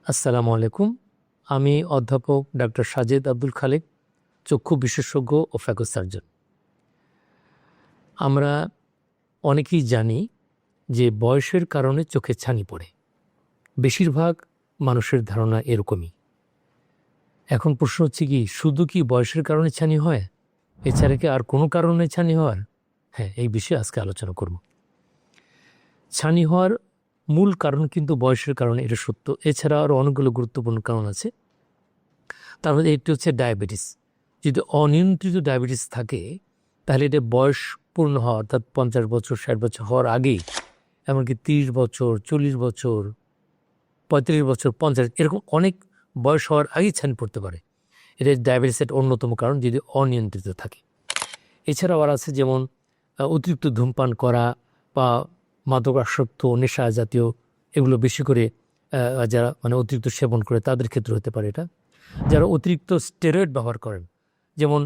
আসসালামু আলাইকুম। আমি অধ্যাপক ডাক্তার সাজেদ আব্দুল খালেক, চক্ষু বিশেষজ্ঞ ও ফ্যাকো সার্জন। আমরা অনেকেই জানি যে বয়সের কারণে চোখে ছানি পড়ে। বেশিরভাগ মানুষের ধারণা এরকমই। এখন প্রশ্ন হচ্ছে কি, শুধু কি বয়সের কারণে ছানি হয়? এছাড়া কি আর কোনো কারণে ছানি হওয়ার? হ্যাঁ, এই বিষয়ে আজকে আলোচনা করব। ছানি হওয়ার মূল কারণ কিন্তু বয়সের কারণে, এটা সত্য। এছাড়া আরও অনেকগুলো গুরুত্বপূর্ণ কারণ আছে। তার মধ্যে একটি হচ্ছে ডায়াবেটিস। যদি অনিয়ন্ত্রিত ডায়াবেটিস থাকে তাহলে এটা বয়স পূর্ণ হওয়া, অর্থাৎ 50 বছর 60 বছর হওয়ার আগেই, এমনকি 30 বছর 40 বছর 35 বছর 50 এরকম অনেক বয়স হওয়ার আগেই ছানি পড়তে পারে। এটা ডায়াবেটিসের অন্যতম কারণ যদি অনিয়ন্ত্রিত থাকে। এছাড়াও আর আছে যেমন অতিরিক্ত ধূমপান করা বা মাদকাসক্ত নেশা জাতীয় এগুলো বেশি করে যারা অতিরিক্ত সেবন করে তাদের ক্ষেত্রে হতে পারে এটা। যারা অতিরিক্ত স্টেরয়েড ব্যবহার করেন, যেমন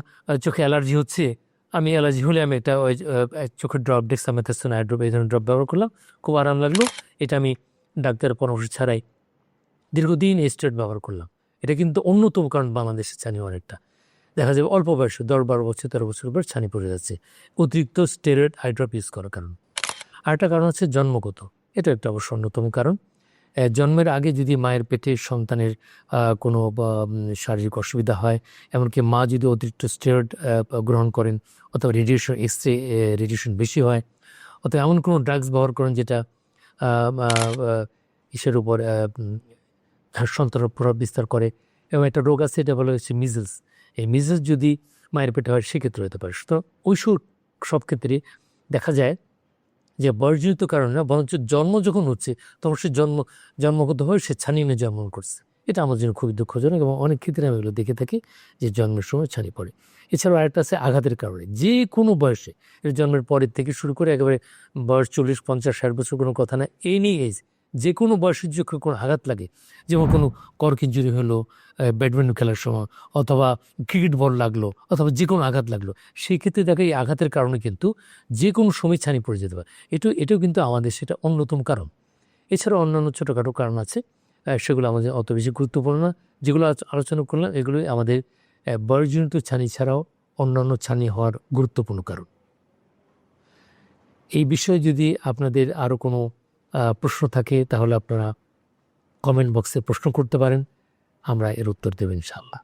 চোখে অ্যালার্জি হচ্ছে, আমি অ্যালার্জি হলে আমি একটা ওই চোখের ড্রপ, ডেক্সামেথাসোন আই ড্রপ, এই ধরনের ড্রপ ব্যবহার করলাম, খুব আরাম লাগলো, এটা আমি ডাক্তারের পরামর্শ ছাড়াই দীর্ঘদিন এই স্টেরয়েড ব্যবহার করলাম। এটা কিন্তু অন্যতম কারণ বাংলাদেশে ছানি অনেকটা দেখা যাবে অল্প বয়সে 10-12 বছর 13 বছর পর ছানি পড়ে যাচ্ছে, অতিরিক্ত স্টেরয়েড আই ড্রপ ইউজ করার কারণ। আরেকটা কারণ হচ্ছে জন্মগত, এটা একটা অবশ্য অন্যতম কারণ। জন্মের আগে যদি মায়ের পেটে সন্তানের কোনো শারীরিক অসুবিধা হয়, এমনকি মা যদি অতিরিক্ত স্টেরয়েড গ্রহণ করেন, অথবা রেডিয়েশন এক্সরে রেডিয়েশন বেশি হয়, অথবা এমন কোনো ড্রাগস ব্যবহার করেন যেটা ইসের উপর সন্তানের প্রভাব বিস্তার করে, এবং একটা রোগ আছে এটা বলা হচ্ছে মিজলস। এই মিজলস যদি মায়ের পেটে হয় সেক্ষেত্রে হতে পারে। তো ওই সব ক্ষেত্রে দেখা যায় যে বয়সজনিত কারণে না, বরঞ্চ জন্ম যখন হচ্ছে তখন সে জন্মগতভাবে সে ছানি নিয়ে জন্মগ্রহণ করছে। এটা আমার জন্য খুবই দুঃখজনক, এবং অনেক ক্ষেত্রে আমি এগুলো দেখে থাকি যে জন্মের সময় ছানি পড়ে। এছাড়াও আরেকটা আছে আঘাতের কারণে, যে কোনো বয়সে, জন্মের পরের থেকে শুরু করে একেবারে বয়স 40, 50, 60 বছর কোনো কথা না, এনি এজ, যে কোনো বয়সের যখন কোনো আঘাত লাগে, যেমন কোনো কর্ক ইনজুরি হলো ব্যাডমিন্টন খেলার সময়, অথবা ক্রিকেট বল লাগলো, অথবা যে কোনো আঘাত লাগলো, সেই ক্ষেত্রে দেখা এই আঘাতের কারণে কিন্তু যে কোনো সময় ছানি পড়ে যেতে পারে। এটাও কিন্তু আমাদের সেটা অন্যতম কারণ। এছাড়াও অন্যান্য ছোটোখাটো কারণ আছে, সেগুলো আমাদের অত বেশি গুরুত্বপূর্ণ না। যেগুলো আলোচনা করলাম এগুলোই আমাদের বয়সজনিত ছানি ছাড়াও অন্যান্য ছানি হওয়ার গুরুত্বপূর্ণ কারণ। এই বিষয়ে যদি আপনাদের আরও কোনো প্রশ্ন থাকে তাহলে আপনারা কমেন্ট বক্সে প্রশ্ন করতে পারেন, আমরা এর উত্তর দেব ইনশাআল্লাহ।